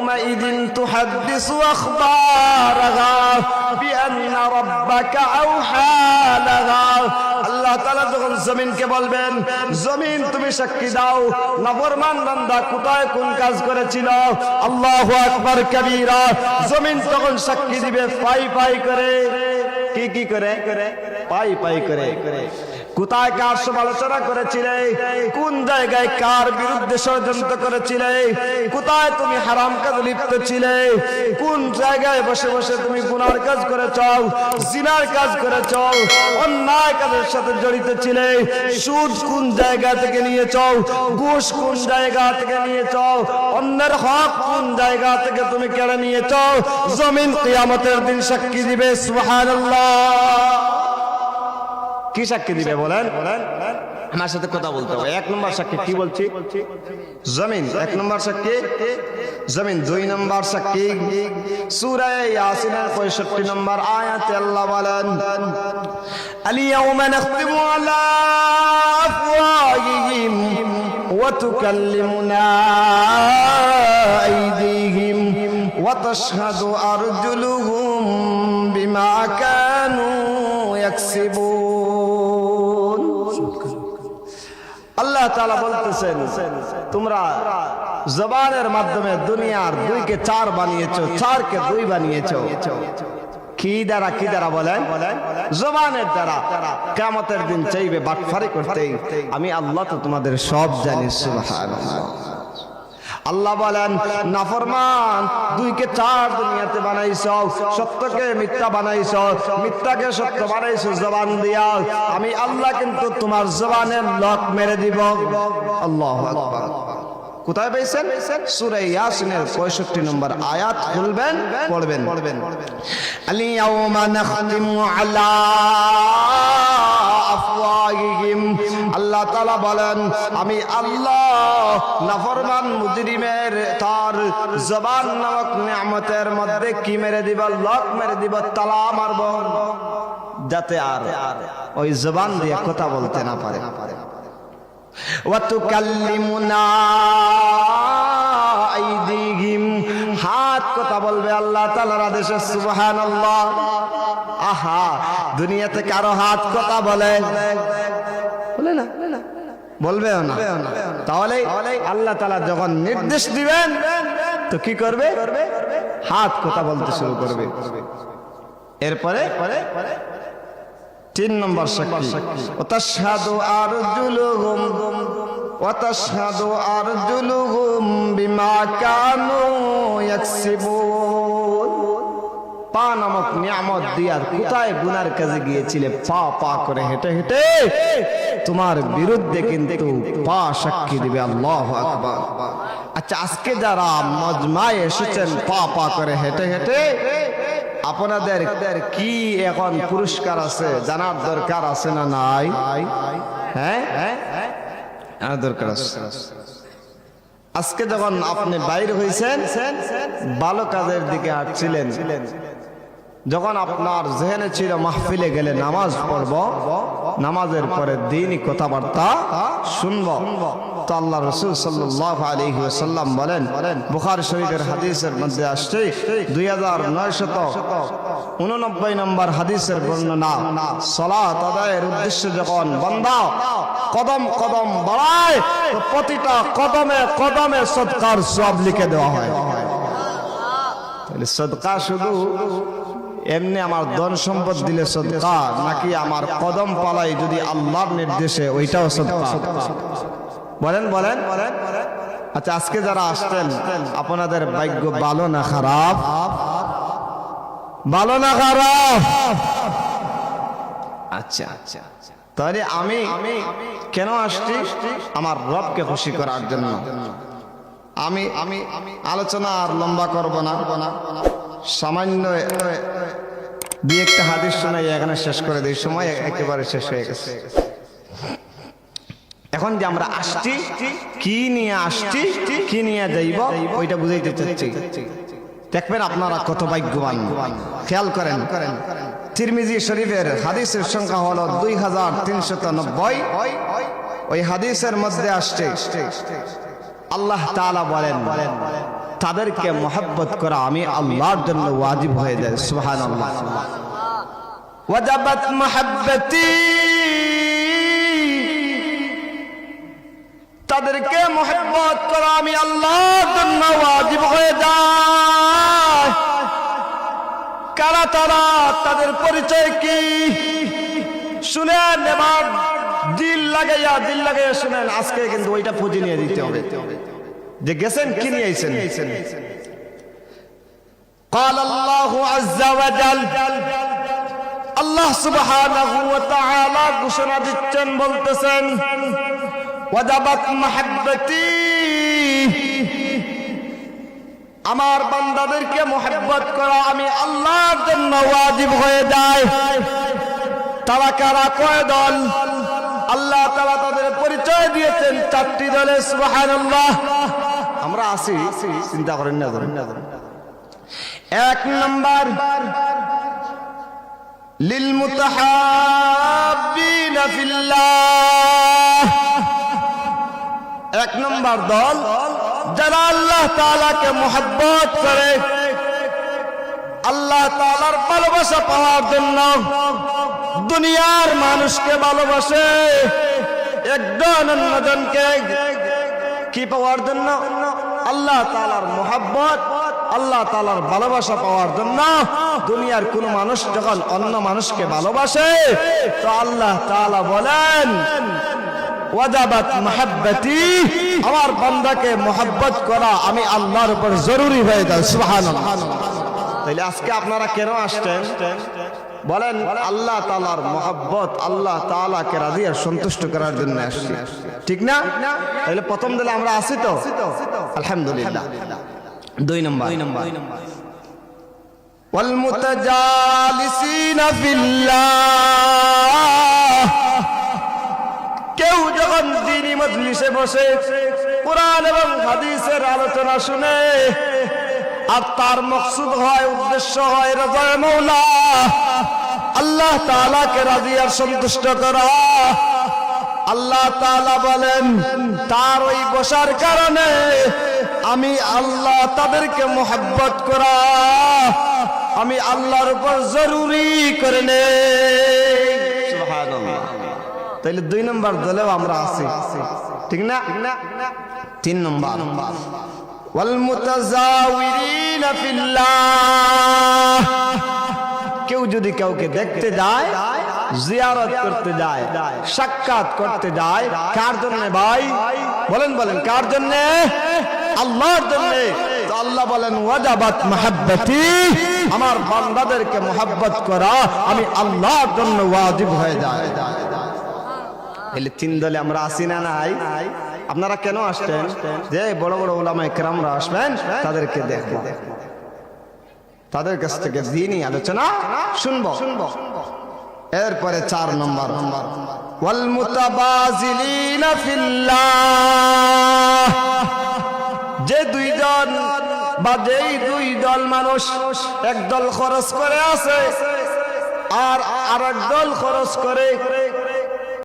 يومئذ تحدث أخبارها بأن ربك أوحى لها আল্লাহ তাআলা যখন জমিনকে বলবেন, জমিন তুমি সাক্ষী দাও নাফরমান বান্দা কোথায় কোন কাজ করেছিল। আল্লাহু আকবার কবীরা। জমিন তখন সাক্ষী দিবে পাই পাই করে। কি করে? পাই পাই করে। কোথায় কার সমালোচনা করেছিলে, কোন জায়গায় কার বিরুদ্ধে ষড়যন্ত্র করেছিলে, কোথায় তুমি হারাম কাজে লিপ্ত ছিলে, কোন জায়গায় বসে বসে তুমি গুনার কাজ করেছ, জিনার কাজ করেছ, অন্যায় কাজের সাথে জড়িত ছিলে, সুদ কোন জায়গা থেকে নিয়েছ, ঘুষ কোন জায়গা থেকে নিয়েছ, অন্যের হক কোন জায়গা থেকে তুমি কেড়ে নিয়েছ। জমিন কিয়ামতের দিন সাক্ষী দিবে। সুবহানাল্লাহ। কি সাক্ষী দিবে বলেন? আমার সাথে কথা বলতে হবে। এক নম্বর সাক্ষী কি বলছি? জমিন। এক নম্বর সাক্ষী জমিন। দুই নম্বর সাক্ষী সূরা ইয়াসিনের 65 নম্বর আয়াতে আল্লাহ বলেন, আল-ইয়াওমা নাখতিমু আলা আফওয়াহিহিম ওয়া তুকাল্লিমুনা আইদিহিম ওয়া তাশহাদু আরজুলুহুম বিমা কানু ইয়াকসিবুন। আল্লাহ তাআলা বলতেছেন, তোমরা জবানের মাধ্যমে দুনিয়ার 2 কে 4 বানিয়েছো, 4 কে 2 বানিয়েছো। কি দ্বারা বলেন? জবানের দ্বারা। কিয়ামতের দিন চাইবে বাটফারি করতে, আমি আল্লাহ তো তোমাদের সব জানি। সুবহানাল্লাহ। আল্লাহ বলেন, নাফরমান 2 কে 4 দুনিয়াতে বানাইছো, সত্যকে মিথ্যা বানাইছো, মিথ্যাকে সত্য বানাইছো জবান দিয়া। আমি আল্লাহ কিন্তু তোমার জবানের লক মেরে দিব। আল্লাহু আকবার। কোথায় পাইছেন? সূরা ইয়াসিনের 65 নম্বর আয়াত খুলবেন, পড়বেন। আল-ইয়াওমা নাখতিমু আলা আফওয়াহিহিম। আল্লাহ তাআলা বলেন, আমি আল্লাহ নাফরমান মুজরিমের তার জবান নামক নিয়ামতের মধ্যে কি মেরে দিব? লক মেরে দিব, তালা মারব, যাতে আর ওই জবান দিয়ে কথা বলতে না পারে। ওয়া তুকাল্লিমুনা আইদিহিম। হাত কথা বলবে আল্লাহ তাআলার আদেশে। সুবহানাল্লাহ। আহা, দুনিয়াতে কারো হাত কথা বলে না? বলবে না। তাহলে আল্লাহ তাআলা যখন নির্দেশ দিবেন তো কি করবে? হাত কথা বলতে শুরু করবে। এরপরে 3 নম্বর সাক্ষী, ওয়াতাশহাদু আরজুলুহুম বিমা কানু ইয়াকসিবুন। পা নামক নিয়ামত দিয়ার কোথায় গুনার কাজে গিয়েছিলে, পা করে হেঁটে হেঁটে তোমার বিরুদ্ধে কিন্তু পা সাক্ষী দিবে। আল্লাহু আকবার। আচ্ছা, আজকে যারা মজমায় এসেছেন পা করে হেঁটে হেঁটে, আপনাদের কি এখন পুরস্কার আছে জানার দরকার আছে না নাই? হ্যাঁ, দরকার আছে। আজকে যখন আপনি বাইরে হয়েছেন, ভালো কাজের দিকে হাঁটছিলেন, যখন আপনার জেহেনে ছিল মাহফিলে গেলে নামাজ পড়ব, নামাজের পরে দ্বীনি কথাবার্তা শুনব, তো আল্লাহ রাসূল সাল্লাল্লাহু আলাইহি ওয়াসাল্লাম বলেন, বুখারী শরীফের হাদিসের মধ্যে আসছে 2989 নম্বর হাদিসের বর্ণনা, সালাত আদায়ের উদ্দেশ্যে যখন বান্দা কদম কদম বাড়ায়, তো প্রতিটা কদমে কদমে সদকার সওয়াব লিখে দেওয়া হয়। তাহলে সদকা শুধু এমনি আমার ধন সম্পদ দিলে সদকা, নাকি আমার কদম পালাই যদি আল্লাহর নির্দেশে, ওইটাও সদকা? বলেন। আচ্ছা, আজকে যারা আসছেন আপনাদের ভাগ্য ভালো না খারাপ? ভালো না খারাপ? আচ্ছা, তাহলে আমি কেন আসছি? আমার রবকে খুশি করার জন্য। আমি আলোচনা আর লম্বা করব না, সামান্য 2-1টা হাদিস শোনাই এখানে শেষ করে দিই, সময় একেবারে শেষ হয়ে গেছে। এখন যে আমরা আসছি, কি নিয়ে আসছি, কি নিয়ে যাইব, ওইটা বুঝাইতে চাচ্ছি। দেখবেন আপনারা কত ভাগ্যবান। খেয়াল করেন, তিরমিজি শরীফের হাদিসের সংখ্যা হলো 2390। ওই হাদিসের মধ্যে আসছে আল্লাহ তাআলা বলেন, তাদেরকে মোহাব্বত করা আমি আল্লাহর জন্য ওয়াজিব হয়ে যায়। সুবহানাল্লাহ। ওয়াজাবাত মুহাব্বতি, তাদেরকে মোহাব্বত করা আমি আল্লাহর জন্য ওয়াজিব হয়ে যায়। কারা তারা, তাদের পরিচয় কি শুনেন, এবার দিল লাগাইয়া শুনেন। আজকে কিন্তু ওইটা পুঁজি নিয়ে দিতে হবে যে গেছেন কি নিয়ে আইছেন। قال الله عز وجل, আল্লাহ সুবহানাহু ওয়া তাআলা ঘোষণা দিচ্ছেন, বলতেছেন ওয়াজাবাত মুহাব্বতি, আমার বান্দাদেরকে মোহাব্বত করা আমি আল্লাহর জন্য ওয়াজিব হয়ে যায়। তারা কারা, কয় দল? আল্লাহ তাআলা তাদের পরিচয় দিয়েছেন চারটি দলে। সুবহানাল্লাহ। আমরা আছি, চিন্তা করেন না। এক নাম্বার, লিল মুতাহাব্বিনা ফিল্লাহ, এক নম্বর দল যারা আল্লাহ তাআলাকে মুহাব্বত করে, আল্লাহ তাআলার ভালোবাসা পাওয়ার জন্য দুনিয়ার মানুষকে ভালোবাসে, একজন অন্যজনকে কি পাওয়ার জন্য? আল্লাহ তাআলার মুহাব্বত, আল্লাহ তাআলার ভালোবাসা পাওয়ার জন্য দুনিয়ার কোন মানুষ যখন অন্য মানুষকে ভালোবাসে তো আল্লাহ তাআলা বলেন ওয়াজাবাত মুহাব্বতি, আমার বান্দাকে মুহাব্বত করা আমি আল্লাহর উপর জরুরি হয়ে যায়। সুবহানাল্লাহ। তাইলে আজকে আপনারা কেন আসছেন বলেন? আল্লাহ তাআলার মুহাব্বত, আল্লাহ তাআলাকে রাজি আর সন্তুষ্ট করার জন্য আসছি, ঠিক না? তাহলে প্রথম দিলে আমরা আছি তো, আলহামদুলিল্লাহ। দুই নম্বর, ওয়াল মুতাজালিসিনা ফিল্লাহ, কেউ যখন দ্বীনি মজলিসে বসে কুরআন এবং হাদিসের আলোচনা শুনে আর তার মকসুদ হয়, উদ্দেশ্য হয় রাজায়ে মাওলা, আল্লাহ তাআলাকে রাজি আর সন্তুষ্ট করা, আল্লাহ তাআলা বলেন তার ওই বসার কারণে আমি আল্লাহ তাদেরকে মুহাব্বত করা আমি আল্লাহর উপর জরুরি করে নেই। সুবহানাল্লাহ। তাইলে দুই নম্বর দলেও আমরা আছি, ঠিক না? তিন নম্বর, ওয়াল মুতাজাওয়িরিনা ফিল্লাহ, কেউ যদি কাউকে দেখতে যায়, জিয়ারত করতে যায়, সাক্ষাৎ করতে যায়, কার জন্য ভাই বলেন? কার জন্য? আল্লাহর জন্য। তো আল্লাহ বলেন ওয়াজাবাত মুহাব্বতি, আমার বান্দাদেরকে মুহাব্বত করা আমি আল্লাহর জন্য ওয়াজিব হয়ে যায়। তাহলে তিন দলে আমরা আছি না নাই? আপনারা কেন আসছেন? যে বড় বড় উলামায়ে কেরামরা আসবেন, তাদেরকে দেখবো, তাদের কাছ থেকে দ্বীনি আলোচনা শুনবো। এরপরে চার নম্বর, ওয়াল মুতাবাজিলিনা ফিল্লাহ, যে দুইজন বা যেই দুই দল মানুষ, এক দল খরচ করে আছে আর আরেক দল খরচ করে